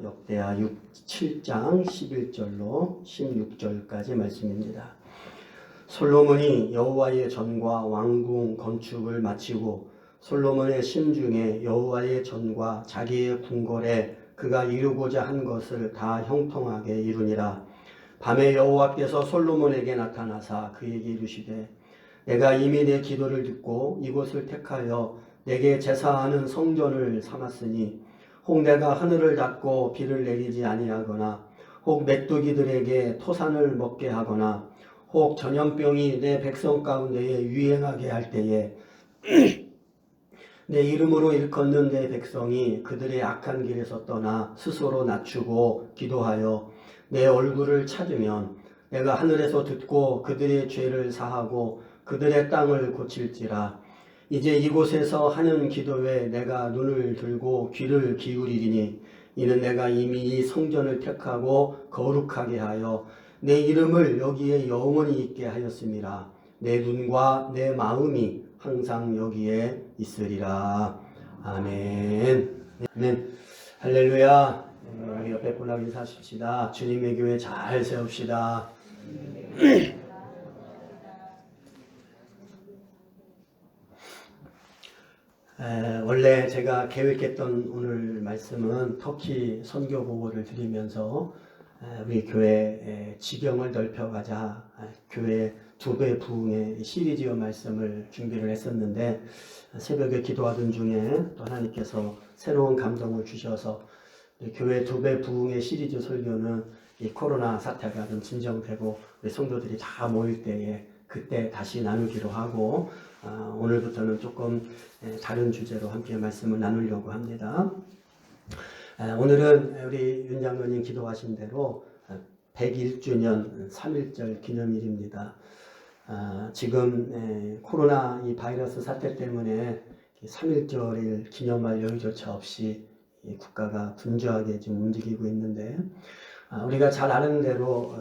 역대하 7장 11절로 16절까지 말씀입니다. 솔로몬이 여호와의 전과 왕궁 건축을 마치고 솔로몬의 심중에 여호와의 전과 자기의 궁궐에 그가 이루고자 한 것을 다 형통하게 이루니라. 밤에 여호와께서 솔로몬에게 나타나사 그에게 이르시되 내가 이미 내 기도를 듣고 이곳을 택하여 내게 제사하는 성전을 삼았으니 혹 내가 하늘을 닫고 비를 내리지 아니하거나 혹 메뚜기들에게 토산을 먹게 하거나 혹 전염병이 내 백성 가운데에 유행하게 할 때에 내 이름으로 일컫는 내 백성이 그들의 악한 길에서 떠나 스스로 낮추고 기도하여 내 얼굴을 찾으면 내가 하늘에서 듣고 그들의 죄를 사하고 그들의 땅을 고칠지라. 이제 이곳에서 하는 기도에 내가 눈을 들고 귀를 기울이리니 이는 내가 이미 이 성전을 택하고 거룩하게 하여 내 이름을 여기에 영원히 있게 하였음이라. 내 눈과 내 마음이 항상 여기에 있으리라. 아멘. 아멘. 할렐루야. 우리 옆에 분하고 인사하십시다. 주님의 교회 잘 세웁시다. 원래 제가 계획했던 오늘 말씀은 터키 선교 보고를 드리면서 우리 교회 지경을 넓혀가자 교회 2배 부흥의 시리즈의 말씀을 준비를 했었는데 새벽에 기도하던 중에 또 하나님께서 새로운 감동을 주셔서 교회 2배 부흥의 시리즈 설교는 이 코로나 사태가 좀 진정되고 우리 성도들이 다 모일 때에 그때 다시 나누기로 하고 오늘부터는 조금 다른 주제로 함께 말씀을 나누려고 합니다. 오늘은 우리 윤 장로님 기도하신 대로 101주년 3.1절 기념일입니다. 지금 코로나 이 바이러스 사태 때문에 3.1절을 기념할 여유조차 없이 국가가 분주하게 지금 움직이고 있는데 우리가 잘 아는 대로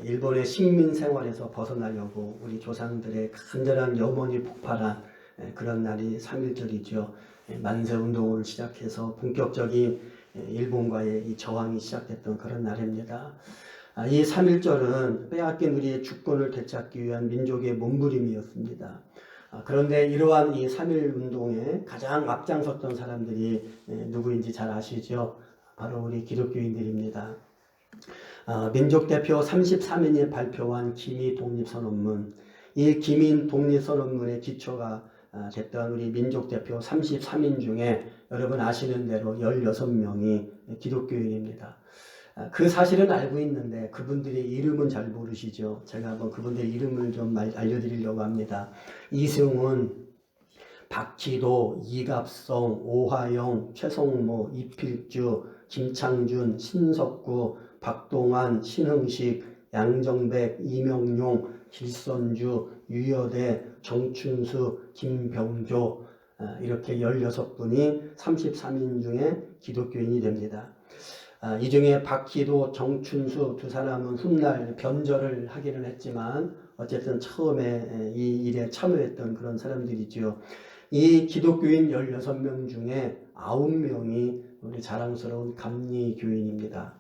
일본의 식민 생활에서 벗어나려고 우리 조상들의 간절한 염원이 폭발한 그런 날이 3.1절이죠. 만세운동을 시작해서 본격적인 일본과의 이 저항이 시작됐던 그런 날입니다. 이 3.1절은 빼앗긴 우리의 주권을 되찾기 위한 민족의 몸부림이었습니다. 그런데 이러한 이 3.1운동에 가장 앞장섰던 사람들이 누구인지 잘 아시죠? 바로 우리 기독교인들입니다. 민족대표 33인이 발표한 기미 독립선언문, 이 기미 독립선언문의 기초가 됐던 우리 민족대표 33인 중에 여러분 아시는 대로 16명이 기독교인입니다. 그 사실은 알고 있는데 그분들의 이름은 잘 모르시죠. 제가 한번 그분들의 이름을 좀 알려드리려고 합니다. 이승훈, 박희도, 이갑성, 오하영, 최성모, 이필주, 김창준, 신석구, 박동환, 신흥식, 양정백, 이명용, 길선주, 유여대, 정춘수, 김병조 이렇게 16분이 33인 중에 기독교인이 됩니다. 이 중에 박희도, 정춘수 두 사람은 훗날 변절을 하기는 했지만 어쨌든 처음에 이 일에 참여했던 그런 사람들이죠. 이 기독교인 16명 중에 9명이 우리 자랑스러운 감리교인입니다.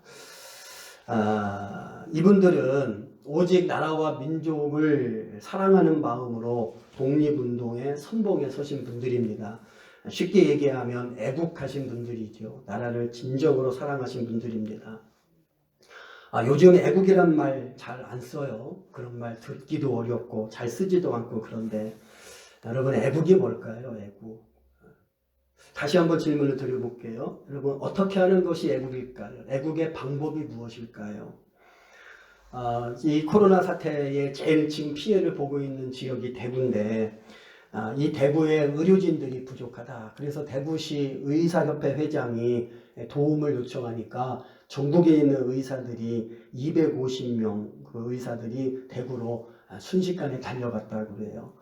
이분들은 오직 나라와 민족을 사랑하는 마음으로 독립운동에 선봉에 서신 분들입니다. 쉽게 얘기하면 애국하신 분들이죠. 나라를 진정으로 사랑하신 분들입니다. 요즘 애국이란 말 잘 안 써요. 그런 말 듣기도 어렵고 잘 쓰지도 않고 그런데 여러분 애국이 뭘까요? 애국. 다시 한번 질문을 드려볼게요. 여러분 어떻게 하는 것이 애국일까요? 애국의 방법이 무엇일까요? 이 코로나 사태에 제일 지금 피해를 보고 있는 지역이 대구인데 이 대구에 의료진들이 부족하다. 그래서 대구시 의사협회 회장이 도움을 요청하니까 전국에 있는 의사들이 250명 그 의사들이 대구로 순식간에 달려갔다고 그래요.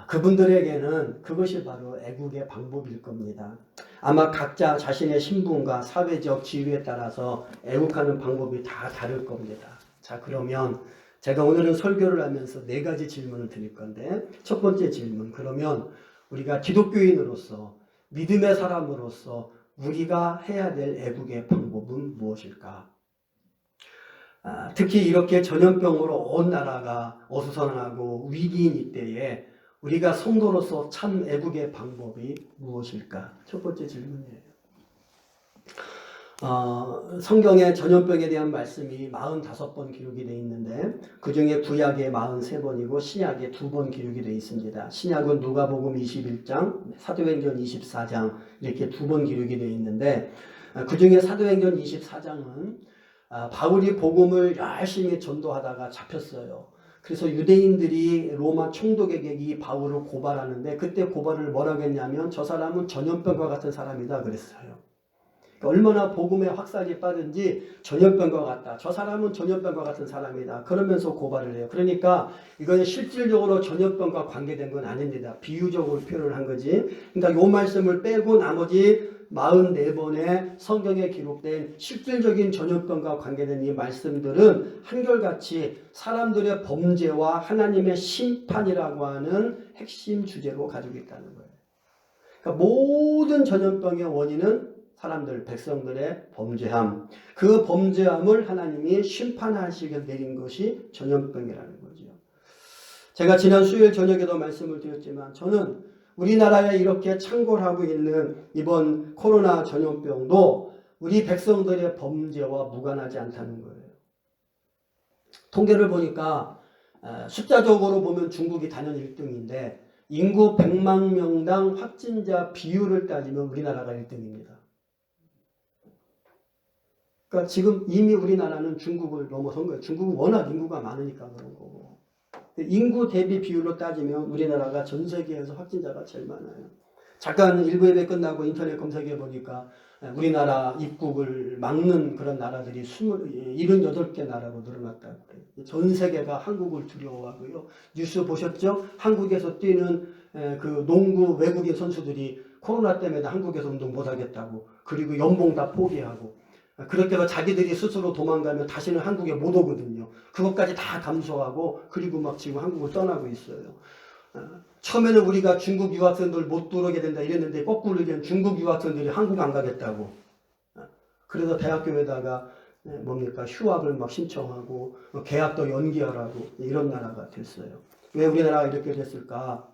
그분들에게는 그것이 바로 애국의 방법일 겁니다. 아마 각자 자신의 신분과 사회적 지위에 따라서 애국하는 방법이 다 다를 겁니다. 자, 그러면 제가 오늘은 설교를 하면서 4가지 질문을 드릴 건데 첫 번째 질문, 그러면 우리가 기독교인으로서 믿음의 사람으로서 우리가 해야 될 애국의 방법은 무엇일까? 특히 이렇게 전염병으로 온 나라가 어수선하고 위기인 이때에 우리가 성도로서 참 애국의 방법이 무엇일까? 첫 번째 질문이에요. 성경에 전염병에 대한 말씀이 45번 기록이 되어 있는데 그 중에 구약에 43번이고 신약에 2번 기록이 되어 있습니다. 신약은 누가복음 21장, 사도행전 24장 이렇게 2번 기록이 되어 있는데 그 중에 사도행전 24장은 바울이 복음을 열심히 전도하다가 잡혔어요. 그래서 유대인들이 로마 총독에게 이 바울을 고발하는데 그때 고발을 뭐라고 했냐면 저 사람은 전염병과 같은 사람이다 그랬어요. 얼마나 복음의 확산이 빠른지 전염병과 같다. 저 사람은 전염병과 같은 사람이다. 그러면서 고발을 해요. 그러니까 이건 실질적으로 전염병과 관계된 건 아닙니다. 비유적으로 표현을 한 거지. 그러니까 이 말씀을 빼고 나머지 44번의 성경에 기록된 실질적인 전염병과 관계된 이 말씀들은 한결같이 사람들의 범죄와 하나님의 심판이라고 하는 핵심 주제로 가지고 있다는 거예요. 그러니까 모든 전염병의 원인은 사람들, 백성들의 범죄함. 그 범죄함을 하나님이 심판하시게 내린 것이 전염병이라는 거죠. 제가 지난 수요일 저녁에도 말씀을 드렸지만 저는 우리나라에 이렇게 창궐하고 있는 이번 코로나 전염병도 우리 백성들의 범죄와 무관하지 않다는 거예요. 통계를 보니까 숫자적으로 보면 중국이 단연 1등인데 인구 100만 명당 확진자 비율을 따지면 우리나라가 1등입니다. 그러니까 지금 이미 우리나라는 중국을 넘어선 거예요. 중국은 워낙 인구가 많으니까 그런 거고. 인구 대비 비율로 따지면 우리나라가 전 세계에서 확진자가 제일 많아요. 잠깐 일부 예배 끝나고 인터넷 검색해 보니까 우리나라 입국을 막는 그런 나라들이 78개 나라로 늘어났다고 그래요. 전 세계가 한국을 두려워하고요. 뉴스 보셨죠? 한국에서 뛰는 그 농구 외국인 선수들이 코로나 때문에 한국에서 운동 못하겠다고. 그리고 연봉 다 포기하고. 그렇게 해서 자기들이 스스로 도망가면 다시는 한국에 못 오거든요. 그것까지 다 감수하고 그리고 막 지금 한국을 떠나고 있어요. 처음에는 우리가 중국 유학생들 못 들어오게 된다 이랬는데 거꾸로 이제 중국 유학생들이 한국 안 가겠다고. 그래서 대학교에다가 뭡니까 휴학을 막 신청하고 계약도 연기하라고 이런 나라가 됐어요. 왜 우리나라가 이렇게 됐을까?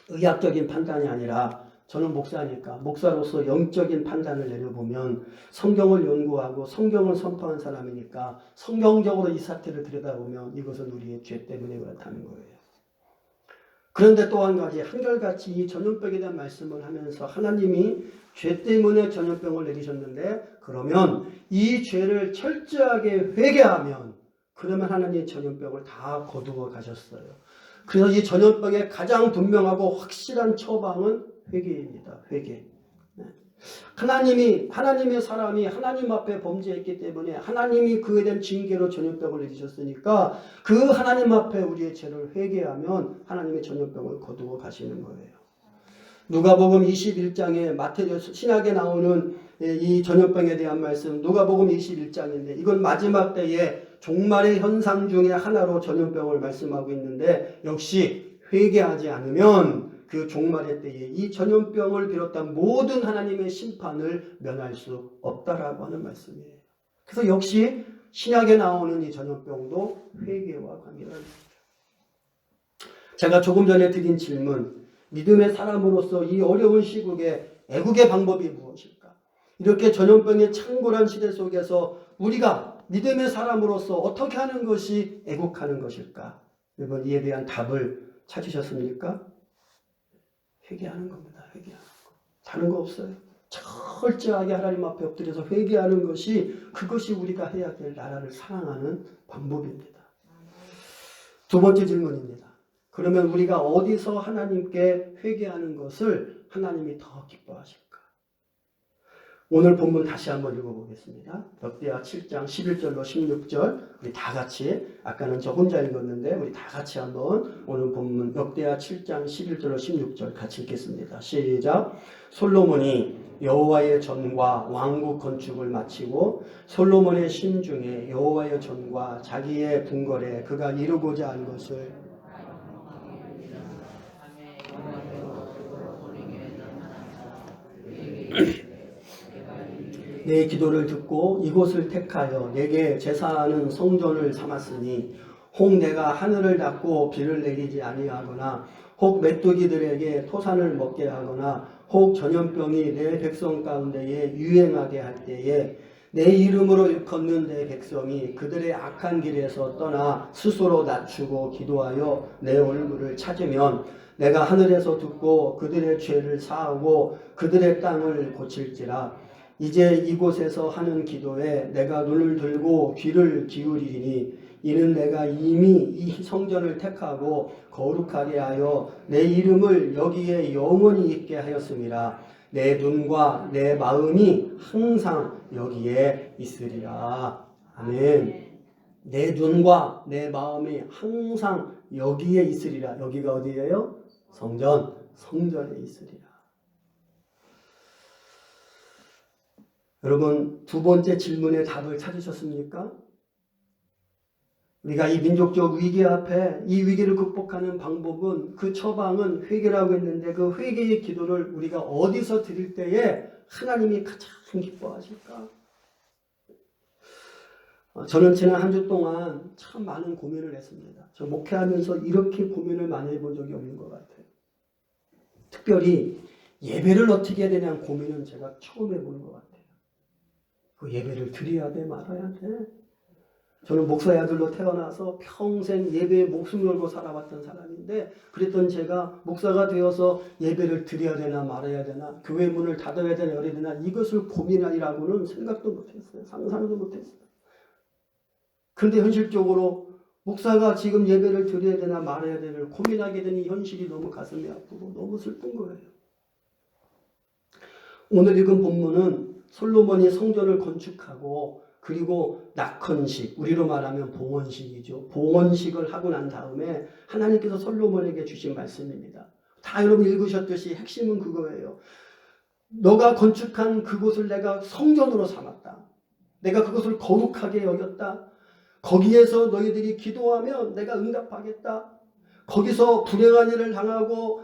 의학적인 판단이 아니라 저는 목사니까 목사로서 영적인 판단을 내려보면 성경을 연구하고 성경을 선포한 사람이니까 성경적으로 이 사태를 들여다보면 이것은 우리의 죄 때문에 그렇다는 거예요. 그런데 또 한 가지 한결같이 이 전염병에 대한 말씀을 하면서 하나님이 죄 때문에 전염병을 내리셨는데 그러면 이 죄를 철저하게 회개하면 그러면 하나님이 전염병을 다 거두어 가셨어요. 그래서 이 전염병의 가장 분명하고 확실한 처방은 회개입니다. 회개. 하나님의 사람이 하나님 앞에 범죄했기 때문에 하나님이 그에 대한 징계로 전염병을 내리셨으니까 그 하나님 앞에 우리의 죄를 회개하면 하나님의 전염병을 거두어 가시는 거예요. 누가복음 21장에 마태복음 신약에 나오는 이 전염병에 대한 말씀 누가복음 21장인데 이건 마지막 때에 종말의 현상 중에 하나로 전염병을 말씀하고 있는데 역시 회개하지 않으면 그 종말의 때에 이 전염병을 비롯한 모든 하나님의 심판을 면할 수 없다라고 하는 말씀이에요. 그래서 역시 신약에 나오는 이 전염병도 회개와 관계가 있습니다. 제가 조금 전에 드린 질문, 믿음의 사람으로서 이 어려운 시국에 애국의 방법이 무엇일까? 이렇게 전염병의 창궐한 시대 속에서 우리가 믿음의 사람으로서 어떻게 하는 것이 애국하는 것일까? 여러분 이에 대한 답을 찾으셨습니까? 회개하는 겁니다. 회개하는 거. 다른 거 없어요. 철저하게 하나님 앞에 엎드려서 회개하는 것이 그것이 우리가 해야 될 나라를 사랑하는 방법입니다. 두 번째 질문입니다. 그러면 우리가 어디서 하나님께 회개하는 것을 하나님이 더 기뻐하실까? 오늘 본문 다시 한번 읽어보겠습니다. 역대하 7장 11절로 16절 우리 다 같이 아까는 저 혼자 읽었는데 우리 다 같이 한번 오늘 본문 역대하 7장 11절로 16절 같이 읽겠습니다. 시작. 솔로몬이 여호와의 전과 왕국 건축을 마치고 솔로몬의 심중에 여호와의 전과 자기의 궁궐에 그가 이루고자 한 것을 내 기도를 듣고 이곳을 택하여 내게 제사하는 성전을 삼았으니 혹 내가 하늘을 닫고 비를 내리지 아니하거나 혹 메뚜기들에게 토산을 먹게 하거나 혹 전염병이 내 백성 가운데에 유행하게 할 때에 내 이름으로 일컫는 내 백성이 그들의 악한 길에서 떠나 스스로 낮추고 기도하여 내 얼굴을 찾으면 내가 하늘에서 듣고 그들의 죄를 사하고 그들의 땅을 고칠지라. 이제 이곳에서 하는 기도에 내가 눈을 들고 귀를 기울이리니 이는 내가 이미 이 성전을 택하고 거룩하게 하여 내 이름을 여기에 영원히 있게 하였음이라. 내 눈과 내 마음이 항상 여기에 있으리라. 아멘. 내 눈과 내 마음이 항상 여기에 있으리라. 여기가 어디예요? 성전, 성전에 있으리라. 여러분, 두 번째 질문의 답을 찾으셨습니까? 우리가 이 민족적 위기 앞에 이 위기를 극복하는 방법은, 그 처방은 회개라고 했는데, 그 회개의 기도를 우리가 어디서 드릴 때에 하나님이 가장 기뻐하실까? 저는 지난 한 주 동안 참 많은 고민을 했습니다. 저 목회하면서 이렇게 고민을 많이 해본 적이 없는 것 같아요. 특별히 예배를 어떻게 해야 되냐는 고민은 제가 처음 해보는 것 같아요. 그 예배를 드려야 돼, 말아야 돼? 저는 목사의 아들로 태어나서 평생 예배에 목숨 걸고 살아왔던 사람인데, 그랬던 제가 목사가 되어서 예배를 드려야 되나 말아야 되나, 교회 문을 닫아야 되나 열어야 되나, 이것을 고민하리라고는 생각도 못했어요. 상상도 못했어요. 그런데 현실적으로 목사가 지금 예배를 드려야 되나 말아야 되나 고민하게 되는 현실이 너무 가슴이 아프고 너무 슬픈 거예요. 오늘 읽은 본문은 솔로몬이 성전을 건축하고 그리고 낙헌식, 우리로 말하면 봉헌식이죠. 봉헌식을 하고 난 다음에 하나님께서 솔로몬에게 주신 말씀입니다. 다 여러분 읽으셨듯이 핵심은 그거예요. 너가 건축한 그곳을 내가 성전으로 삼았다. 내가 그것을 거룩하게 여겼다. 거기에서 너희들이 기도하면 내가 응답하겠다. 거기서 불행한 일을 당하고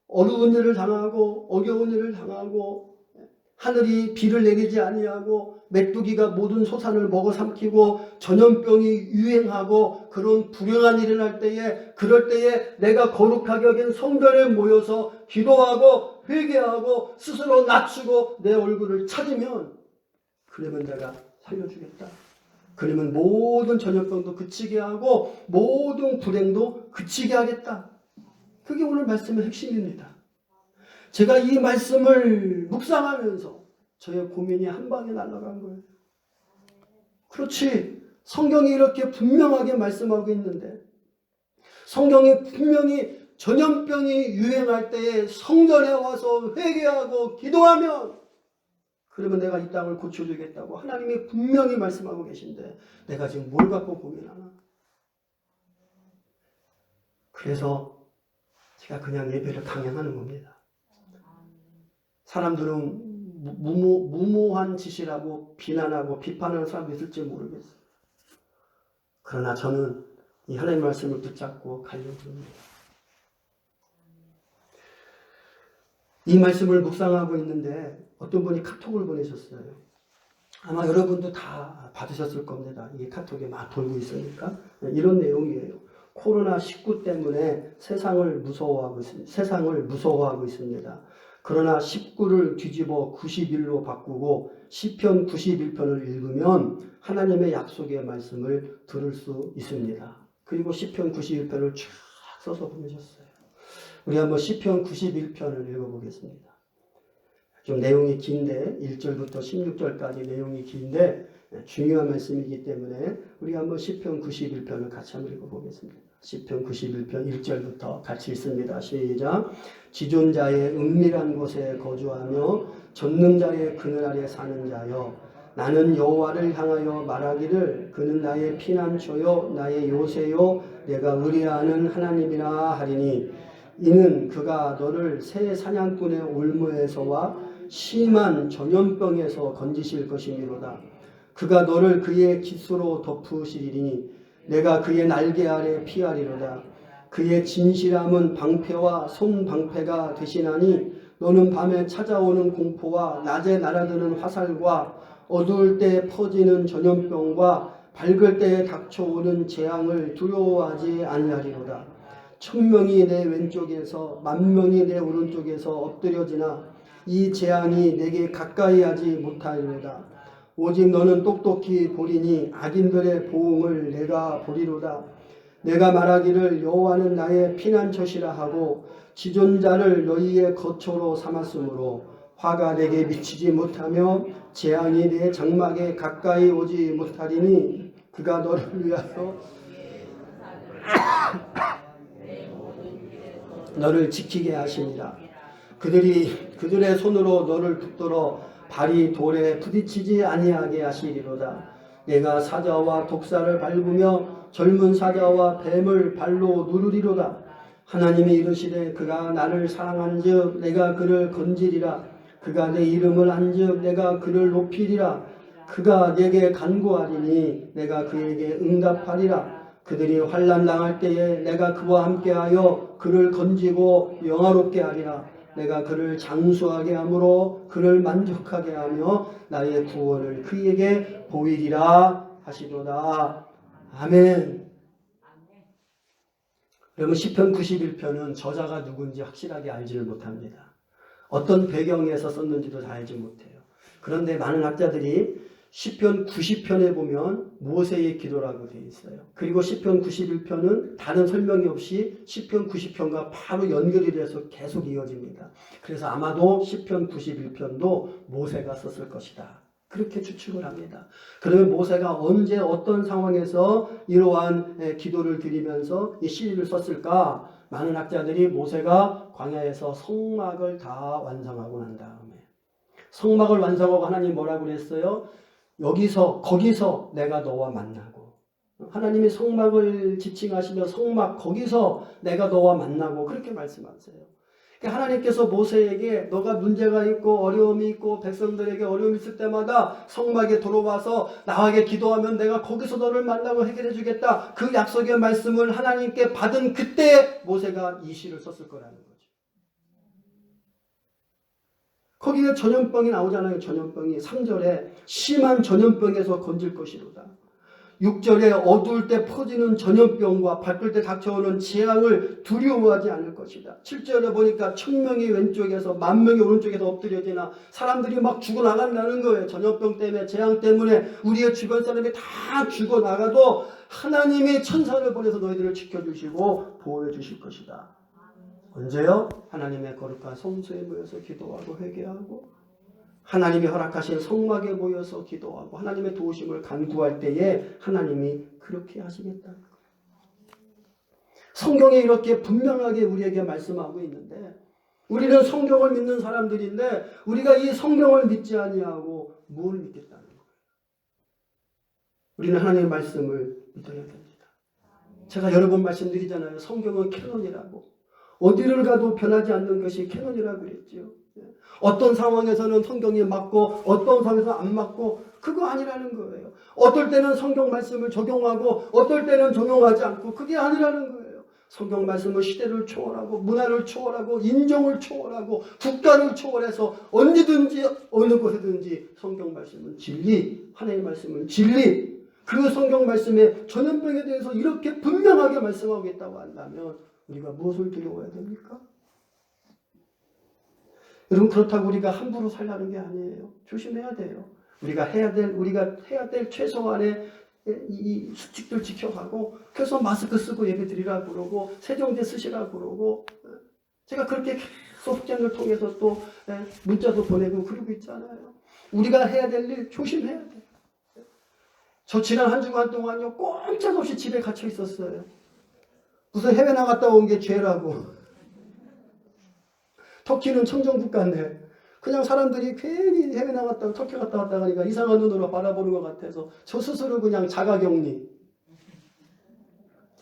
어려운 일을 당하고 어려운 일을 당하고 하늘이 비를 내리지 아니하고 메뚜기가 모든 소산을 먹어 삼키고 전염병이 유행하고 그런 불행한 일이 날 때에, 그럴 때에 내가 거룩하게 여긴 성전에 모여서 기도하고 회개하고 스스로 낮추고 내 얼굴을 찾으면, 그러면 내가 살려주겠다. 그러면 모든 전염병도 그치게 하고 모든 불행도 그치게 하겠다. 그게 오늘 말씀의 핵심입니다. 제가 이 말씀을 묵상하면서 저의 고민이 한 방에 날아간 거예요. 그렇지. 성경이 이렇게 분명하게 말씀하고 있는데, 성경이 분명히 전염병이 유행할 때에 성전에 와서 회개하고 기도하면 그러면 내가 이 땅을 고쳐주겠다고 하나님이 분명히 말씀하고 계신데, 내가 지금 뭘 갖고 고민하나? 그래서 제가 그냥 예배를 강행하는 겁니다. 사람들은 무모한 짓이라고 비난하고 비판하는 사람도 있을지 모르겠어요. 그러나 저는 이 하나님의 말씀을 붙잡고 가려고 합니다. 이 말씀을 묵상하고 있는데 어떤 분이 카톡을 보내셨어요. 아마 여러분도 다 받으셨을 겁니다. 이 카톡에 막 돌고 있으니까. 이런 내용이에요. 코로나19 때문에 세상을 무서워하고 있습니다. 그러나 19를 뒤집어 91로 바꾸고 시편 91편을 읽으면 하나님의 약속의 말씀을 들을 수 있습니다. 그리고 시편 91편을 쫙 써서 보내셨어요. 우리 한번 시편 91편을 읽어보겠습니다. 좀 내용이 긴데 1절부터 16절까지 내용이 긴데 중요한 말씀이기 때문에 우리 한번 시편 91편을 같이 한번 읽어보겠습니다. 시편 91편 1절부터 같이 읽습니다. 시작. 지존자의 은밀한 곳에 거주하며 전능자의 그늘 아래 사는 자여, 나는 여호와를 향하여 말하기를 그는 나의 피난처요 나의 요새요 내가 의뢰하는 하나님이라 하리니, 이는 그가 너를 새 사냥꾼의 올무에서와 심한 전염병에서 건지실 것이니로다. 그가 너를 그의 깃으로 덮으시리니 내가 그의 날개 아래 피하리로다. 그의 진실함은 방패와 손방패가 되시나니 너는 밤에 찾아오는 공포와 낮에 날아드는 화살과 어두울 때 퍼지는 전염병과 밝을 때 닥쳐오는 재앙을 두려워하지 아니하리로다. 1000명이 내 왼쪽에서 10,000명이 내 오른쪽에서 엎드려지나 이 재앙이 내게 가까이 하지 못하리로다. 오직 너는 똑똑히 보리니 악인들의 보응을 내가 보리로다. 내가 말하기를 여호와는 나의 피난처시라 하고 지존자를 너희의 거처로 삼았으므로 화가 내게 미치지 못하며 재앙이 내 장막에 가까이 오지 못하리니 그가 너를 위하여 너를 지키게 하시니라. 그들의 손으로 너를 붙들어 발이 돌에 부딪히지 아니하게 하시리로다. 내가 사자와 독사를 밟으며 젊은 사자와 뱀을 발로 누르리로다. 하나님이 이르시되 그가 나를 사랑한즉 내가 그를 건지리라. 그가 내 이름을 안즉 내가 그를 높이리라. 그가 내게 간구하리니 내가 그에게 응답하리라. 그들이 환난 당할 때에 내가 그와 함께하여 그를 건지고 영화롭게 하리라. 내가 그를 장수하게 함으로 그를 만족하게 하며 나의 구원을 그에게 보이리라 하시도다. 아멘. 여러분 시편 91편은 저자가 누군지 확실하게 알지를 못합니다. 어떤 배경에서 썼는지도 잘 알지 못해요. 그런데 많은 학자들이 시편 90편에 보면 모세의 기도라고 되어 있어요. 그리고 시편 91편은 다른 설명이 없이 시편 90편과 바로 연결이 돼서 계속 이어집니다. 그래서 아마도 시편 91편도 모세가 썼을 것이다. 그렇게 추측을 합니다. 그러면 모세가 언제 어떤 상황에서 이러한 기도를 드리면서 이 시를 썼을까? 많은 학자들이 모세가 광야에서 성막을 다 완성하고 난 다음에 성막을 완성하고 하나님 뭐라고 그랬어요? 거기서 내가 너와 만나고 하나님이 성막을 지칭하시며 성막 거기서 내가 너와 만나고 그렇게 말씀하세요. 그러니까 하나님께서 모세에게 너가 문제가 있고 어려움이 있고 백성들에게 어려움이 있을 때마다 성막에 들어와서 나에게 기도하면 내가 거기서 너를 만나고 해결해 주겠다. 그 약속의 말씀을 하나님께 받은 그때 모세가 이 시를 썼을 거라는 거죠. 거기에 전염병이 나오잖아요. 전염병이 3절에 심한 전염병에서 건질 것이로다. 6절에 어두울 때 퍼지는 전염병과 밝을 때 닥쳐오는 재앙을 두려워하지 않을 것이다. 7절에 보니까 1000명이 왼쪽에서 10,000명이 오른쪽에서 엎드려지나 사람들이 막 죽어나간다는 거예요. 전염병 때문에 재앙 때문에 우리의 주변 사람이 다 죽어나가도 하나님이 천사를 보내서 너희들을 지켜주시고 보호해 주실 것이다. 언제요? 하나님의 거룩한 성소에 모여서 기도하고 회개하고 하나님이 허락하신 성막에 모여서 기도하고 하나님의 도우심을 간구할 때에 하나님이 그렇게 하시겠다는 거예요. 성경에 이렇게 분명하게 우리에게 말씀하고 있는데 우리는 성경을 믿는 사람들인데 우리가 이 성경을 믿지 아니하고 뭘 믿겠다는 거예요. 우리는 하나님의 말씀을 믿어야 됩니다. 제가 여러 번 말씀드리잖아요. 성경은 캐논이라고. 어디를 가도 변하지 않는 것이 캐논이라고 그랬죠. 어떤 상황에서는 성경이 맞고 어떤 상황에서는 안 맞고 그거 아니라는 거예요. 어떨 때는 성경 말씀을 적용하고 어떨 때는 적용하지 않고 그게 아니라는 거예요. 성경 말씀은 시대를 초월하고 문화를 초월하고 인종을 초월하고 국가를 초월해서 언제든지 어느 곳에든지 성경 말씀은 진리, 하나님의 말씀은 진리. 그 성경 말씀의 전염병에 대해서 이렇게 분명하게 말씀하고 있다고 한다면 우리가 무엇을 두려워해야 됩니까? 여러분 그렇다고 우리가 함부로 살라는 게 아니에요. 조심해야 돼요. 우리가 해야 될 최소한의 이 수칙들 지켜가고 그래서 마스크 쓰고 예배 드리라고 그러고 세정제 쓰시라고 그러고 제가 그렇게 계속 속전을 통해서 또 문자도 보내고 그러고 있잖아요. 우리가 해야 될 일 조심해야 돼요. 저 지난 한 주간 동안요 꼼짝없이 집에 갇혀 있었어요. 무슨 해외 나갔다 온 게 죄라고. 터키는 청정국가인데 그냥 사람들이 괜히 해외 나갔다가 터키 갔다 왔다 가니까 이상한 눈으로 바라보는 것 같아서 저 스스로 그냥 자가격리.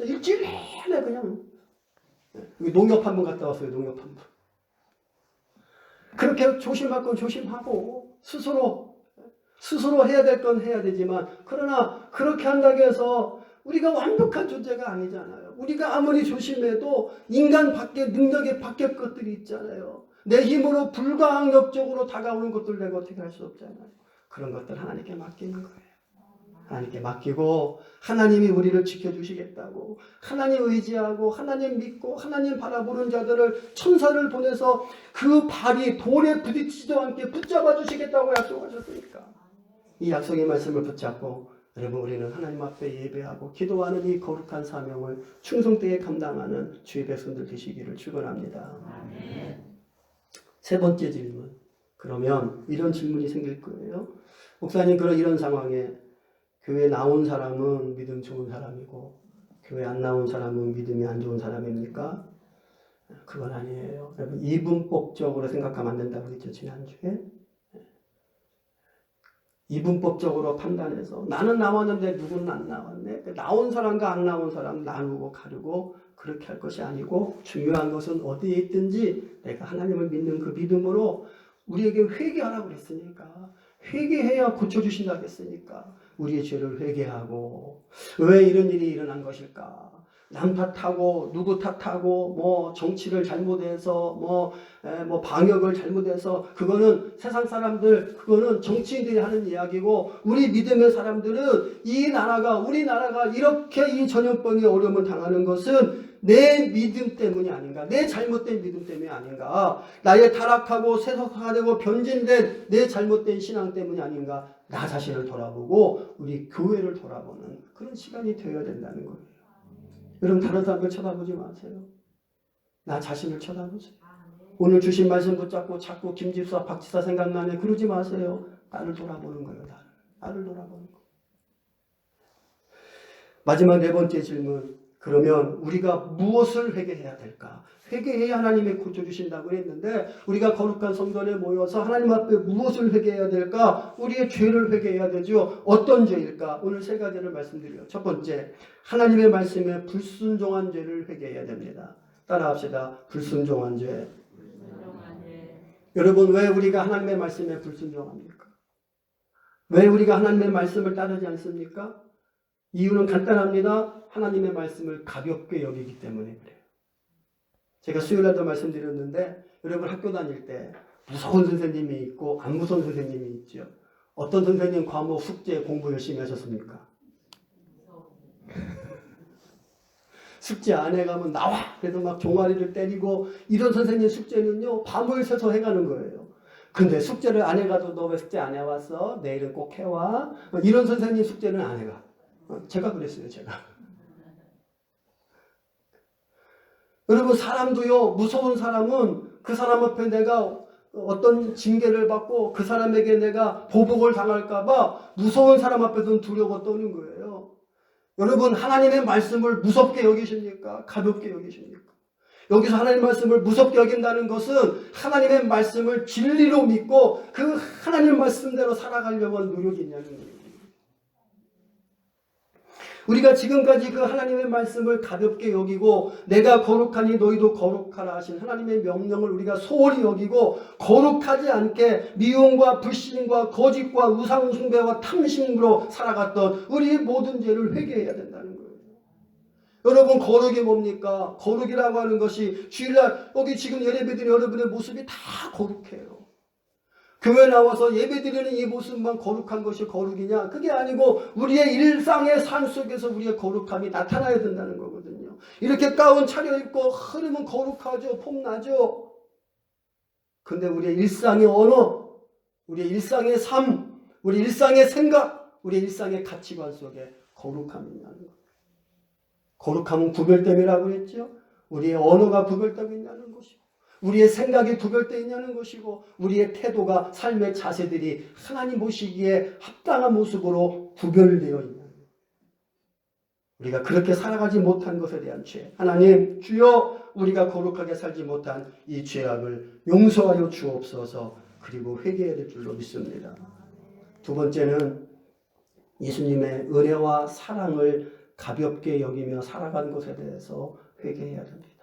일주일 내내 그냥 농협 한 번 갔다 왔어요. 농협 한 번. 그렇게 조심할 건 조심하고 스스로 해야 될 건 해야 되지만 그러나 그렇게 한다고 해서 우리가 완벽한 존재가 아니잖아요. 우리가 아무리 조심해도 인간 밖에 능력의 밖의 것들이 있잖아요. 내 힘으로 불가항력적으로 다가오는 것들 내가 어떻게 할 수 없잖아요. 그런 것들 하나님께 맡기는 거예요. 하나님께 맡기고 하나님이 우리를 지켜주시겠다고 하나님 의지하고 하나님 믿고 하나님 바라보는 자들을 천사를 보내서 그 발이 돌에 부딪히지도 않게 붙잡아 주시겠다고 약속하셨으니까 이 약속의 말씀을 붙잡고 여러분 우리는 하나님 앞에 예배하고 기도하는 이 거룩한 사명을 충성되게 감당하는 주의 백성들 되시기를 축원합니다. 세 번째 질문. 그러면 이런 질문이 생길 거예요. 목사님 이런 상황에 교회 나온 사람은 믿음 좋은 사람이고 교회 안 나온 사람은 믿음이 안 좋은 사람입니까? 그건 아니에요. 여러분 이분법적으로 생각하면 안 된다고 그랬죠 지난주에. 이분법적으로 판단해서 나는 나왔는데 누구는 안 나왔네. 나온 사람과 안 나온 사람 나누고 가르고 그렇게 할 것이 아니고 중요한 것은 어디에 있든지 내가 하나님을 믿는 그 믿음으로 우리에게 회개하라고 그랬으니까 회개해야 고쳐주신다고 했으니까 우리의 죄를 회개하고 왜 이런 일이 일어난 것일까? 남 탓하고 누구 탓하고 뭐 정치를 잘못해서 뭐 방역을 잘못해서 그거는 세상 사람들 그거는 정치인들이 하는 이야기고 우리 믿음의 사람들은 우리나라가 이렇게 이 전염병에 어려움을 당하는 것은 내 믿음 때문이 아닌가, 내 잘못된 믿음 때문이 아닌가, 나의 타락하고 세속화되고 변질된 내 잘못된 신앙 때문이 아닌가, 나 자신을 돌아보고 우리 교회를 돌아보는 그런 시간이 되어야 된다는 거예요. 여러분 다른 사람들 쳐다보지 마세요. 나 자신을 쳐다보세요. 오늘 주신 말씀 붙잡고 자꾸 김집사, 박지사 생각나네 그러지 마세요. 나를 돌아보는 거예요. 나를 돌아보는 거. 마지막 네 번째 질문. 그러면 우리가 무엇을 회개해야 될까? 회개해야 하나님이 고쳐주신다고 했는데 우리가 거룩한 성전에 모여서 하나님 앞에 무엇을 회개해야 될까? 우리의 죄를 회개해야 되죠. 어떤 죄일까? 오늘 세 가지를 말씀드려요. 첫 번째, 하나님의 말씀에 불순종한 죄를 회개해야 됩니다. 따라합시다. 불순종한 죄. 여러분 왜 우리가 하나님의 말씀에 불순종합니까? 왜 우리가 하나님의 말씀을 따르지 않습니까? 이유는 간단합니다. 하나님의 말씀을 가볍게 여기기 때문에 그래요. 제가 수요일날도 말씀드렸는데 여러분 학교 다닐 때 무서운 선생님이 있고 안 무서운 선생님이 있죠. 어떤 선생님 과목 숙제 공부 열심히 하셨습니까? 숙제 안 해가면 나와! 그래서 막 종아리를 때리고 이런 선생님 숙제는요 밤을 새서 해가는 거예요. 근데 숙제를 안 해가도 너 왜 숙제 안 해왔어? 내일은 꼭 해와. 이런 선생님 숙제는 안 해가. 제가 그랬어요. 제가. 여러분 사람도요 무서운 사람은 그 사람 앞에 내가 어떤 징계를 받고 그 사람에게 내가 보복을 당할까 봐 무서운 사람 앞에서는 두려워 떠는 거예요. 여러분 하나님의 말씀을 무섭게 여기십니까? 가볍게 여기십니까? 여기서 하나님의 말씀을 무섭게 여긴다는 것은 하나님의 말씀을 진리로 믿고 그 하나님 말씀대로 살아가려고 하는 노력이 있냐는 거예요. 우리가 지금까지 그 하나님의 말씀을 가볍게 여기고 내가 거룩하니 너희도 거룩하라 하신 하나님의 명령을 우리가 소홀히 여기고 거룩하지 않게 미움과 불신과 거짓과 우상숭배와 탐심으로 살아갔던 우리의 모든 죄를 회개해야 된다는 거예요. 여러분 거룩이 뭡니까? 거룩이라고 하는 것이 주일날 여기 지금 예배드리는 여러분의 모습이 다 거룩해요. 교회 나와서 예배드리는 이 모습만 거룩한 것이 거룩이냐? 그게 아니고 우리의 일상의 삶 속에서 우리의 거룩함이 나타나야 된다는 거거든요. 이렇게 가운 차려입고 흐르면 거룩하죠. 폼나죠. 근데 우리의 일상의 언어, 우리의 일상의 삶, 우리 일상의 생각, 우리의 일상의 가치관 속에 거룩함이 있냐는 거예요. 거룩함은 구별됨이라고 했죠. 우리의 언어가 구별되고 있냐는 것이고 우리의 생각이 구별되어 있냐는 것이고 우리의 태도가 삶의 자세들이 하나님 보시기에 합당한 모습으로 구별되어 있냐는 거예요. 우리가 그렇게 살아가지 못한 것에 대한 죄. 하나님 주여 우리가 거룩하게 살지 못한 이 죄악을 용서하여 주옵소서. 그리고 회개해야 될 줄로 믿습니다. 두 번째는 예수님의 은혜와 사랑을 가볍게 여기며 살아가는 것에 대해서 회개해야 됩니다.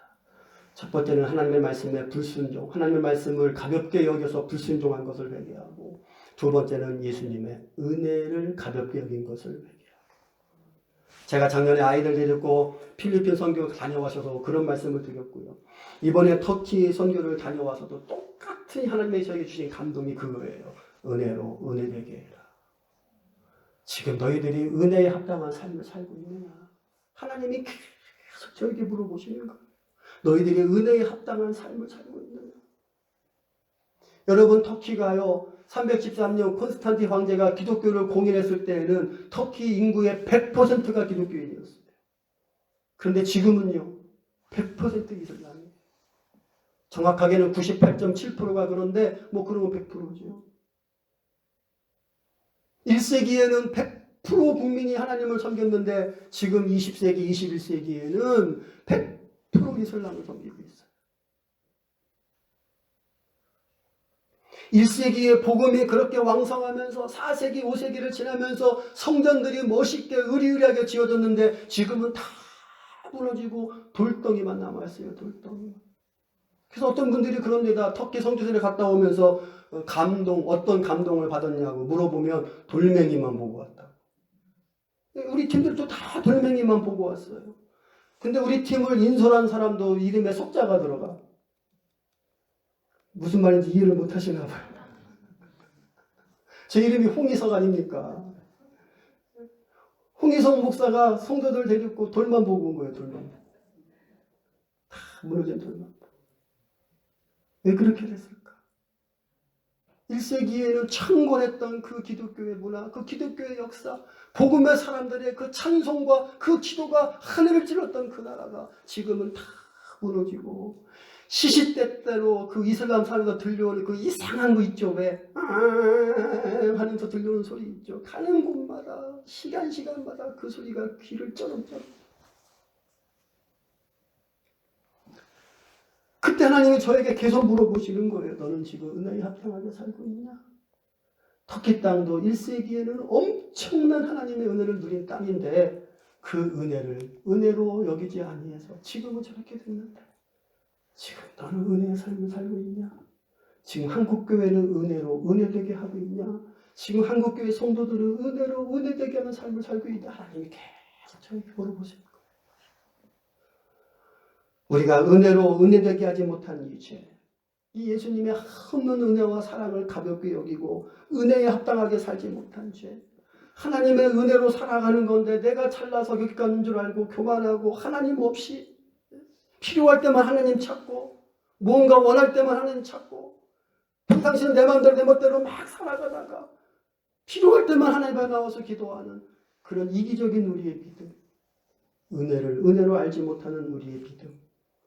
첫 번째는 하나님의 말씀에 불순종, 하나님의 말씀을 가볍게 여겨서 불순종한 것을 회개하고 두 번째는 예수님의 은혜를 가볍게 여긴 것을 회개하고 제가 작년에 아이들 데리고 필리핀 선교 다녀와셔서 그런 말씀을 드렸고요. 이번에 터키 선교를 다녀와서도 똑같은 하나님의 저에게 주신 감동이 그거예요. 은혜로 은혜 되게 해라. 지금 너희들이 은혜에 합당한 삶을 살고 있느냐? 하나님이 계속 저에게 물어보시는 거예요. 너희들이 은혜에 합당한 삶을 살고 있느냐? 여러분, 터키가요 313년 콘스탄틴 황제가 기독교를 공인했을 때에는 터키 인구의 100%가 기독교인이었어요. 그런데 지금은요 100% 이슬람이에요. 정확하게는 98.7%가 그런데 뭐 그러면 100%죠. 1세기에는 100% 국민이 하나님을 섬겼는데 지금 20세기, 21세기에는 100% 이슬람을 섬기고 있어요. 1세기에 복음이 그렇게 왕성하면서 4세기, 5세기를 지나면서 성전들이 멋있게 의리의리하게 지어졌는데 지금은 다 무너지고 돌덩이만 남아있어요. 돌덩이. 그래서 어떤 분들이 그런 데다 터키 성지순례 갔다 오면서 어떤 감동을 받았냐고 물어보면 돌멩이만 보고 왔다. 우리 팀들도 다 돌멩이만 보고 왔어요. 근데 우리 팀을 인솔한 사람도 이름에 석자가 들어가. 무슨 말인지 이해를 못 하시나 봐요. 제 이름이 홍희석 아닙니까? 홍희석 목사가 성도들 데리고 돌만 보고 온 거예요. 돌만. 다 무너진 돌만. 왜 그렇게 됐을까? 1세기에는 창궐했던 그 기독교의 문화, 그 기독교의 역사, 복음의 사람들의 그 찬송과 그 기도가 하늘을 찔렀던 그 나라가 지금은 다 무너지고 시시때때로 그 이슬람 사회에서 들려오는 그 이상한 거 있죠. 왜? 하면서 들려오는 소리 있죠. 가는 곳마다 시간마다 그 소리가 귀를 쩌렁쩌렁. 그때 하나님이 저에게 계속 물어보시는 거예요. 너는 지금 은혜에 합당하게 살고 있냐? 터키 땅도 1세기에는 엄청난 하나님의 은혜를 누린 땅인데 그 은혜를 은혜로 여기지 아니해서 지금은 저렇게 됐는데 지금 너는 은혜의 삶을 살고 있냐? 지금 한국교회는 은혜로 은혜되게 하고 있냐? 지금 한국교회 성도들은 은혜로 은혜되게 하는 삶을 살고 있냐? 하나님이 계속 저에게 물어보시는 거예요. 우리가 은혜로 은혜되게 하지 못한 이 죄, 이 예수님의 없는 은혜와 사랑을 가볍게 여기고 은혜에 합당하게 살지 못한 죄, 하나님의 은혜로 살아가는 건데 내가 잘나서 여기 가는 줄 알고 교만하고 하나님 없이 필요할 때만 하나님 찾고 뭔가 원할 때만 하나님 찾고 평상시에 내 마음대로 내 멋대로 막 살아가다가 필요할 때만 하나님 앞에 나와서 기도하는 그런 이기적인 우리의 믿음, 은혜를 은혜로 알지 못하는 우리의 믿음,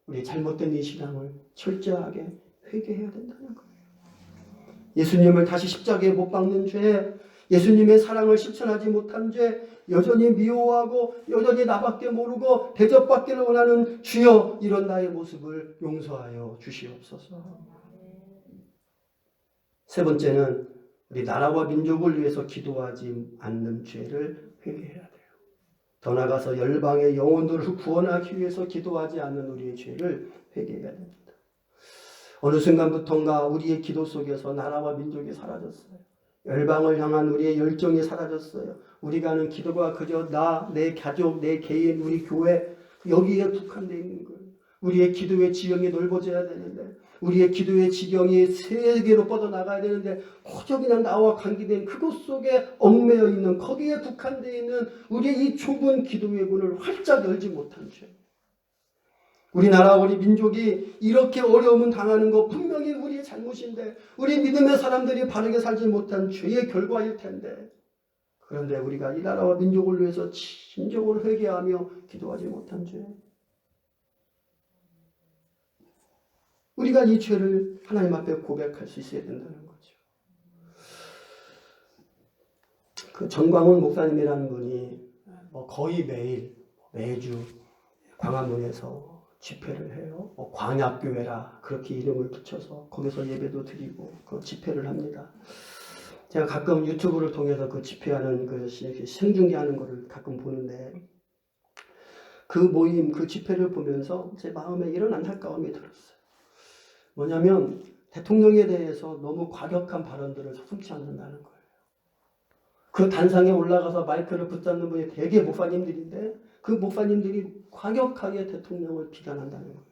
우리 잘못된 이 신앙을 철저하게 회개해야 된다는 거예요. 예수님을 다시 십자가에 못 박는 죄, 예수님의 사랑을 실천하지 못한 죄, 여전히 미워하고 여전히 나밖에 모르고 대접받기를 원하는 주여 이런 나의 모습을 용서하여 주시옵소서. 세 번째는 우리 나라와 민족을 위해서 기도하지 않는 죄를 회개해야 돼요. 더 나아가서 열방의 영혼들을 구원하기 위해서 기도하지 않는 우리의 죄를 회개해야 됩니다. 어느 순간부터인가 우리의 기도 속에서 나라와 민족이 사라졌어요. 열방을 향한 우리의 열정이 사라졌어요. 우리가 하는 기도가 그저 나, 내 가족, 내 개인, 우리 교회 여기에 국한되어 있는 거예요. 우리의 기도의 지형이 넓어져야 되는데 우리의 기도의 지경이 세계로 뻗어나가야 되는데 그저 그냥 나와 관계된 그곳 속에 얽매여 있는 거기에 국한되어 있는 우리의 이 좁은 기도의 문을 활짝 열지 못한 죄. 우리나라 우리 민족이 이렇게 어려움을 당하는 거 분명히 우리의 잘못인데 우리 믿음의 사람들이 바르게 살지 못한 죄의 결과일 텐데 그런데 우리가 이 나라와 민족을 위해서 진정으로 회개하며 기도하지 못한 죄. 우리가 이 죄를 하나님 앞에 고백할 수 있어야 된다는 거죠. 그 전광훈 목사님이라는 분이 거의 매주 광화문에서 집회를 해요. 광야교회라 그렇게 이름을 붙여서 거기서 예배도 드리고 그 집회를 합니다. 제가 가끔 유튜브를 통해서 그 집회하는 그 생중계하는 거를 가끔 보는데 그 모임 그 집회를 보면서 제 마음에 이런 안타까움이 들었어요. 뭐냐면 대통령에 대해서 너무 과격한 발언들을 서슴지 않는다는 거예요. 그 단상에 올라가서 마이크를 붙잡는 분이 대개 목사님들인데 그 목사님들이 과격하게 대통령을 비난한다는 거예요.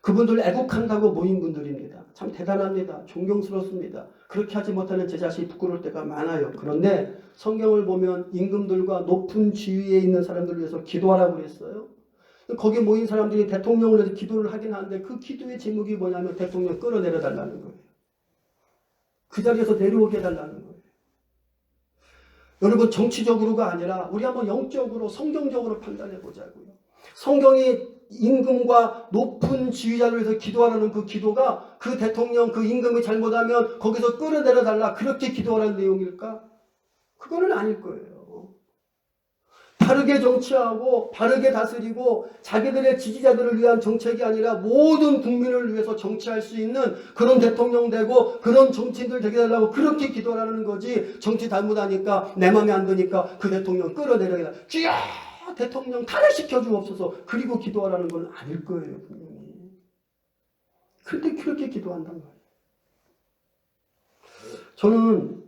그분들 애국한다고 모인 분들입니다. 참 대단합니다. 존경스럽습니다. 그렇게 하지 못하는 제 자신이 부끄러울 때가 많아요. 그런데 성경을 보면 임금들과 높은 지위에 있는 사람들을 위해서 기도하라고 그랬어요. 거기 모인 사람들이 대통령을 위해서 기도를 하긴 하는데 그 기도의 제목이 뭐냐면 대통령 끌어내려 달라는 거예요. 그 자리에서 내려오게 해달라는 거예요. 여러분, 정치적으로가 아니라 우리 한번 영적으로 성경적으로 판단해 보자고요. 성경이 임금과 높은 지휘자를 위해서 기도하라는 그 기도가 그 대통령, 그 임금이 잘못하면 거기서 끌어내려 달라 그렇게 기도하라는 내용일까? 그거는 아닐 거예요. 바르게 정치하고 바르게 다스리고 자기들의 지지자들을 위한 정책이 아니라 모든 국민을 위해서 정치할 수 있는 그런 대통령 되고 그런 정치인들 되게 달라고 그렇게 기도하라는 거지. 정치 잘못하니까 내 맘에 안 드니까 그 대통령 끌어내려야 주여 대통령 탄핵시켜 주옵소서 그리고 기도하라는 건 아닐 거예요. 분명히. 그런데 그렇게 기도한단 말이에요. 저는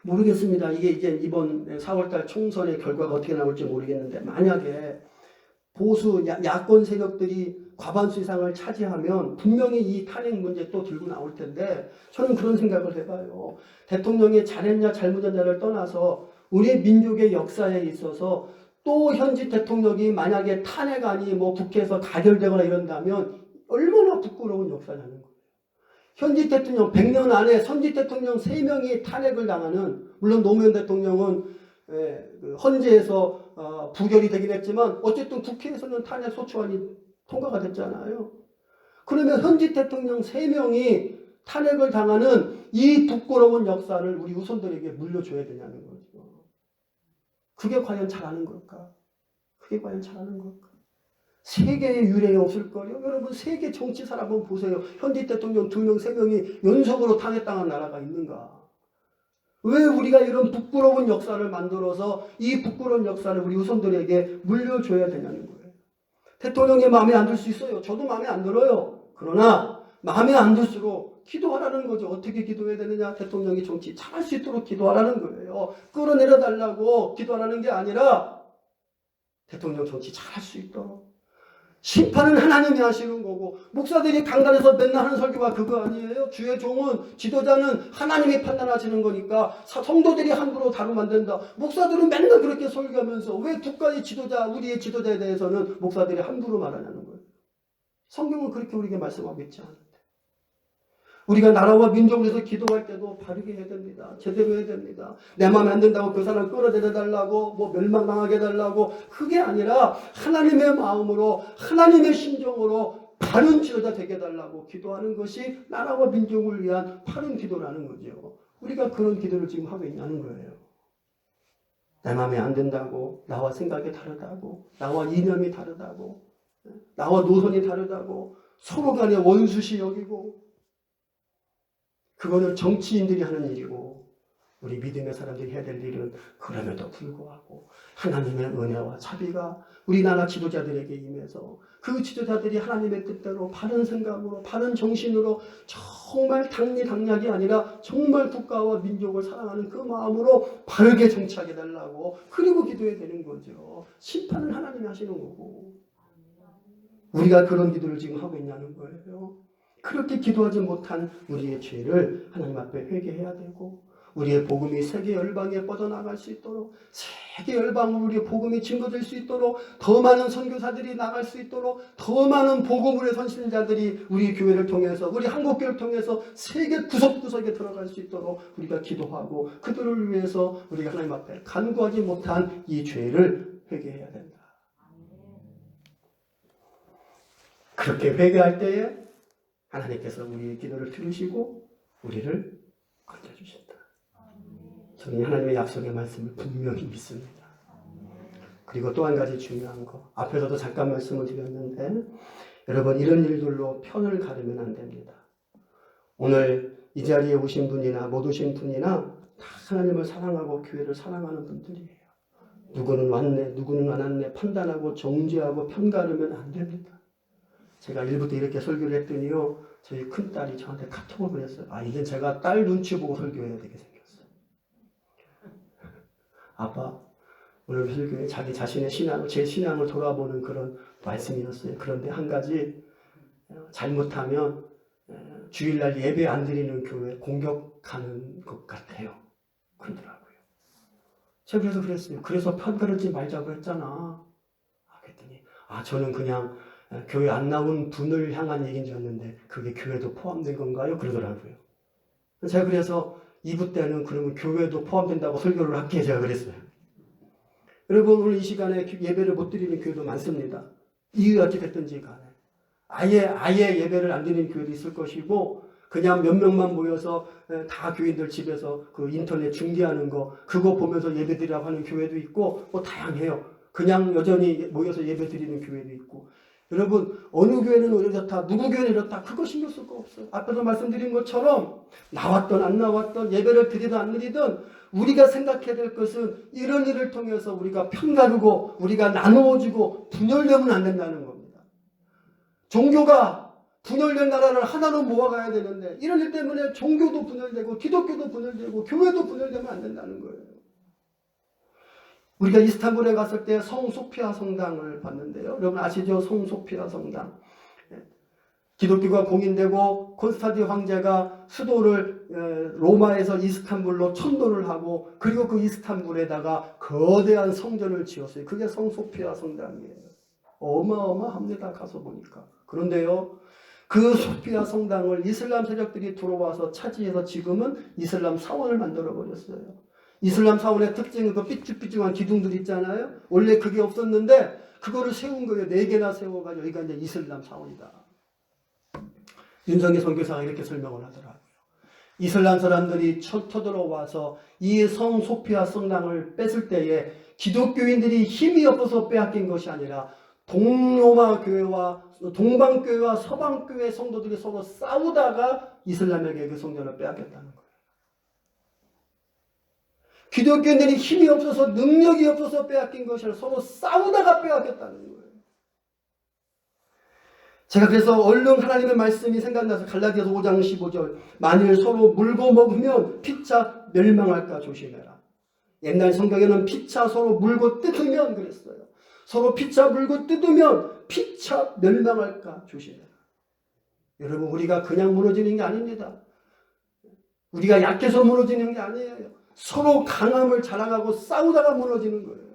모르겠습니다. 이게 이제 이번 4월달 총선의 결과가 어떻게 나올지 모르겠는데 만약에 보수 야권 세력들이 과반수 이상을 차지하면 분명히 이 탄핵 문제 또 들고 나올 텐데 저는 그런 생각을 해봐요. 대통령이 잘했냐 잘못했냐를 떠나서 우리 민족의 역사에 있어서 또 현직 대통령이 만약에 탄핵안이 뭐 국회에서 가결되거나 이런다면 얼마나 부끄러운 역사냐는 거예요. 현직 대통령 100년 안에 선직 대통령 3명이 탄핵을 당하는, 물론 노무현 대통령은 헌재에서 부결이 되긴 했지만 어쨌든 국회에서는 탄핵 소추안이 통과가 됐잖아요. 그러면 현직 대통령 3명이 탄핵을 당하는 이 부끄러운 역사를 우리 후손들에게 물려줘야 되냐는 거죠. 그게 과연 잘하는 걸까? 그게 과연 잘하는 걸까? 세계의 유례에 없을걸요? 여러분 세계 정치사를 한번 보세요. 현직 대통령 2명, 3명이 연속으로 탄핵당한 나라가 있는가? 왜 우리가 이런 부끄러운 역사를 만들어서 이 부끄러운 역사를 우리 후손들에게 물려줘야 되냐는 거예요. 대통령이 마음에 안 들 수 있어요. 저도 마음에 안 들어요. 그러나 마음에 안 들수록 기도하라는 거죠. 어떻게 기도해야 되느냐? 대통령이 정치 잘할 수 있도록 기도하라는 거예요. 끌어내려 달라고 기도하라는 게 아니라 대통령 정치 잘할 수 있도록. 심판은 하나님이 하시는 거고 목사들이 강단에서 맨날 하는 설교가 그거 아니에요? 주의 종은 지도자는 하나님이 판단하시는 거니까 성도들이 함부로 다루면 안 된다. 목사들은 맨날 그렇게 설교하면서 왜 국가의 지도자, 우리의 지도자에 대해서는 목사들이 함부로 말하냐는 거예요. 성경은 그렇게 우리에게 말씀하고 있지 않은데 우리가 나라와 민족을 위해서 기도할 때도 바르게 해야 됩니다. 제대로 해야 됩니다. 내 마음에 안 든다고 그 사람 끌어내려 달라고 뭐 멸망당하게 해달라고 그게 아니라 하나님의 마음으로 하나님의 심정으로 바른 지도자 되게 해달라고 기도하는 것이 나라와 민족을 위한 바른 기도라는 거죠. 우리가 그런 기도를 지금 하고 있냐는 거예요. 내 마음에 안 든다고 나와 생각이 다르다고 나와 이념이 다르다고 나와 노선이 다르다고 서로 간에 원수시 여기고 그거는 정치인들이 하는 일이고 우리 믿음의 사람들이 해야 될 일은 그럼에도 불구하고 하나님의 은혜와 자비가 우리나라 지도자들에게 임해서 그 지도자들이 하나님의 뜻대로 바른 생각으로 바른 정신으로 정말 당리당략이 아니라 정말 국가와 민족을 사랑하는 그 마음으로 바르게 정치하게 달라고 그리고 기도해야 되는 거죠. 심판은 하나님이 하시는 거고 우리가 그런 기도를 지금 하고 있냐는 거예요. 그렇게 기도하지 못한 우리의 죄를 하나님 앞에 회개해야 되고 우리의 복음이 세계 열방에 뻗어나갈 수 있도록 세계 열방으로 우리의 복음이 증거될 수 있도록 더 많은 선교사들이 나갈 수 있도록 더 많은 복음의 선신자들이 우리 교회를 통해서 우리 한국교회를 통해서 세계 구석구석에 들어갈 수 있도록 우리가 기도하고 그들을 위해서 우리가 하나님 앞에 간구하지 못한 이 죄를 회개해야 된다. 그렇게 회개할 때에 하나님께서 우리의 기도를 들으시고 우리를 건져주신다. 저는 하나님의 약속의 말씀을 분명히 믿습니다. 그리고 또 한 가지 중요한 거 앞에서도 잠깐 말씀을 드렸는데 여러분 이런 일들로 편을 가르면 안 됩니다. 오늘 이 자리에 오신 분이나 못 오신 분이나 다 하나님을 사랑하고 교회를 사랑하는 분들이에요. 누구는 왔네 누구는 안 왔네 판단하고 정죄하고 편가르면 안 됩니다. 제가 일부터 이렇게 설교를 했더니요 저희 큰딸이 저한테 카톡을 보냈어요. 이제 제가 딸 눈치 보고 설교해야 되게 생겼어요. 아빠 오늘 설교에 자기 자신의 신앙을 제 신앙을 돌아보는 그런 말씀이었어요. 그런데 한 가지 잘못하면 주일날 예배 안 드리는 교회 공격하는 것 같아요. 그러더라고요. 제가 그래서 그랬어요. 그래서 편가르지 말자고 했잖아. 그랬더니 저는 그냥 교회 안 나온 분을 향한 얘기인 줄 알았는데 그게 교회도 포함된 건가요? 그러더라고요. 제가 그래서 2부 때는 그러면 교회도 포함된다고 설교를 할게 제가 그랬어요. 여러분 오늘 이 시간에 예배를 못 드리는 교회도 많습니다. 이유 어찌됐든지 간에 아예 예배를 안 드리는 교회도 있을 것이고 그냥 몇 명만 모여서 다 교인들 집에서 그 인터넷 중계하는 거 그거 보면서 예배 드리라고 하는 교회도 있고 뭐 다양해요. 그냥 여전히 모여서 예배 드리는 교회도 있고 여러분 어느 교회는 이렇다 누구 교회는 이렇다 그거 신경 쓸 거 없어요. 앞에서 말씀드린 것처럼 나왔던 안 나왔던 예배를 드리든 안 드리든 우리가 생각해야 될 것은 이런 일을 통해서 우리가 편가르고 우리가 나누어주고 분열되면 안 된다는 겁니다. 종교가 분열된 나라를 하나로 모아가야 되는데 이런 일 때문에 종교도 분열되고 기독교도 분열되고 교회도 분열되면 안 된다는 거예요. 우리가 이스탄불에 갔을 때 성소피아 성당을 봤는데요. 여러분 아시죠? 성소피아 성당. 기독교가 공인되고 콘스탄틴 황제가 수도를 로마에서 이스탄불로 천도를 하고 그리고 그 이스탄불에다가 거대한 성전을 지었어요. 그게 성소피아 성당이에요. 어마어마합니다. 가서 보니까. 그런데요. 그 소피아 성당을 이슬람 세력들이 들어와서 차지해서 지금은 이슬람 사원을 만들어버렸어요. 이슬람 사원의 특징은 그 삐쭉삐쭉한 기둥들 있잖아요. 원래 그게 없었는데 그거를 세운 거예요. 4개나 세워가지고 여기가 이제 이슬람 사원이다. 윤성희 선교사가 이렇게 설명을 하더라고요. 이슬람 사람들이 쳐들어와서 이 성 소피아 성당을 뺐을 때에 기독교인들이 힘이 없어서 빼앗긴 것이 아니라 동로마 교회와 동방교회와 서방교회 성도들이 서로 싸우다가 이슬람에게 그 성전을 빼앗겼다는 거예요. 기독교인들이 힘이 없어서 능력이 없어서 빼앗긴 것이 아니라 서로 싸우다가 빼앗겼다는 거예요. 제가 그래서 얼른 하나님의 말씀이 생각나서 갈라디아서 5장 15절 만일 서로 물고 먹으면 피차 멸망할까 조심해라. 옛날 성경에는 피차 서로 물고 뜯으면 그랬어요. 서로 피차 물고 뜯으면 피차 멸망할까 조심해라. 여러분 우리가 그냥 무너지는 게 아닙니다. 우리가 약해서 무너지는 게 아니에요. 서로 강함을 자랑하고 싸우다가 무너지는 거예요.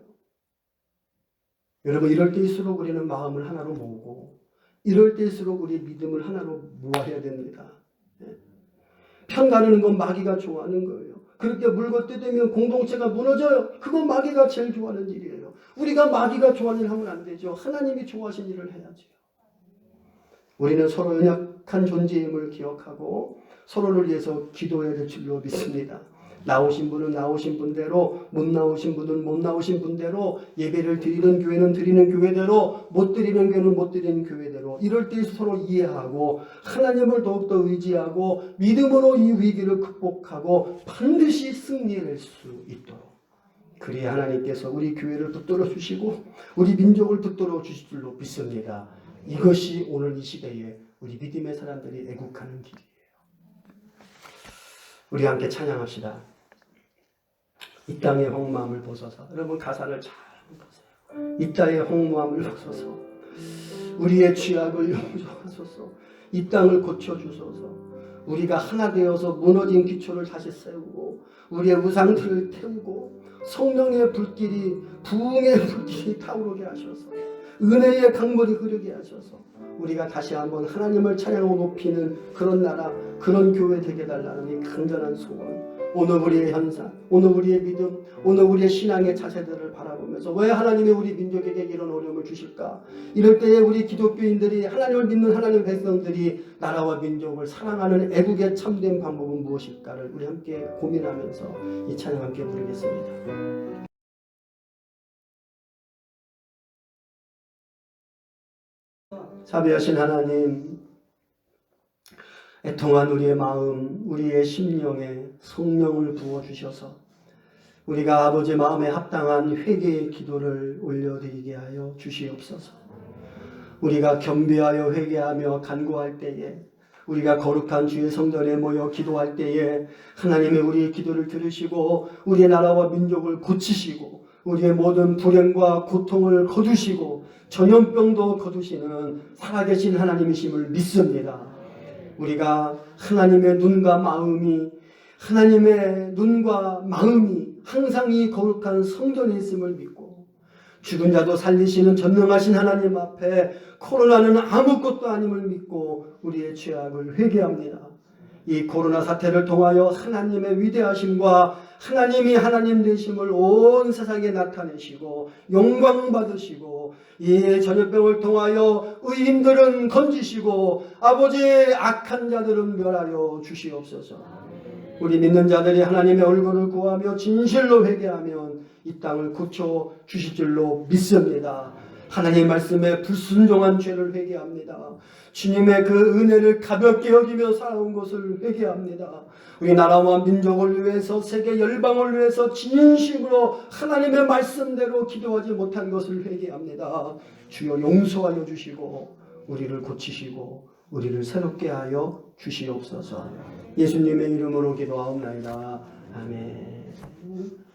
여러분 이럴 때일수록 우리는 마음을 하나로 모으고 이럴 때일수록 우리 믿음을 하나로 모아야 됩니다. 편 가르는 건 마귀가 좋아하는 거예요. 그렇게 물고 뜯으면 공동체가 무너져요. 그건 마귀가 제일 좋아하는 일이에요. 우리가 마귀가 좋아하는 일 하면 안 되죠. 하나님이 좋아하신 일을 해야죠. 우리는 서로 연약한 존재임을 기억하고 서로를 위해서 기도해야 될 줄로 믿습니다. 나오신 분은 나오신 분대로 못 나오신 분은 못 나오신 분대로 예배를 드리는 교회는 드리는 교회대로 못 드리는 교회는 못 드리는 교회대로 이럴 때 서로 이해하고 하나님을 더욱더 의지하고 믿음으로 이 위기를 극복하고 반드시 승리할 수 있도록 그리야 하나님께서 우리 교회를 붙들어 주시고 우리 민족을 붙들어 주실 줄로 믿습니다. 이것이 오늘 이 시대에 우리 믿음의 사람들이 애국하는 길이에요. 우리 함께 찬양합시다. 이 땅의 홍마음을 벗어서 여러분 가사를 잘 보세요. 이 땅의 홍마음을 벗어서 우리의 죄악을 용서하소서. 이 땅을 고쳐주소서. 우리가 하나 되어서 무너진 기초를 다시 세우고 우리의 우상들을 태우고 성령의 불길이 부흥의 불길이 타오르게 하셔서 은혜의 강물이 흐르게 하셔서 우리가 다시 한번 하나님을 찬양하고 높이는 그런 나라 그런 교회 되게 달라는 이 간절한 소원 오늘 우리의 현상 오늘 우리의 믿음 오늘 우리의 신앙의 자세들을 바라보면서 왜 하나님이 우리 민족에게 이런 어려움을 주실까 이럴 때에 우리 기독교인들이 하나님을 믿는 하나님의 백성들이 나라와 민족을 사랑하는 애국의 참된 방법은 무엇일까를 우리 함께 고민하면서 이 찬양 함께 부르겠습니다. 자비하신 하나님 애통한 우리의 마음 우리의 심령에 성령을 부어주셔서 우리가 아버지 마음에 합당한 회개의 기도를 올려드리게 하여 주시옵소서. 우리가 겸비하여 회개하며 간구할 때에 우리가 거룩한 주의 성전에 모여 기도할 때에 하나님이 우리의 기도를 들으시고 우리의 나라와 민족을 고치시고 우리의 모든 불행과 고통을 거두시고 전염병도 거두시는 살아계신 하나님이심을 믿습니다. 우리가 하나님의 눈과 마음이 항상 이 거룩한 성전에 있음을 믿고 죽은 자도 살리시는 전능하신 하나님 앞에 코로나는 아무것도 아님을 믿고 우리의 죄악을 회개합니다. 이 코로나 사태를 통하여 하나님의 위대하심과 하나님이 하나님 되심을 온 세상에 나타내시고 영광 받으시고 이 전염병을 통하여 의인들은 건지시고 아버지 악한 자들은 멸하여 주시옵소서. 우리 믿는 자들이 하나님의 얼굴을 구하며 진실로 회개하면 이 땅을 고쳐 주실 줄로 믿습니다. 하나님의 말씀에 불순종한 죄를 회개합니다. 주님의 그 은혜를 가볍게 여기며 살아온 것을 회개합니다. 우리 나라와 민족을 위해서 세계 열방을 위해서 진심으로 하나님의 말씀대로 기도하지 못한 것을 회개합니다. 주여 용서하여 주시고 우리를 고치시고 우리를 새롭게 하여 주시옵소서. 예수님의 이름으로 기도하옵나이다. 아멘.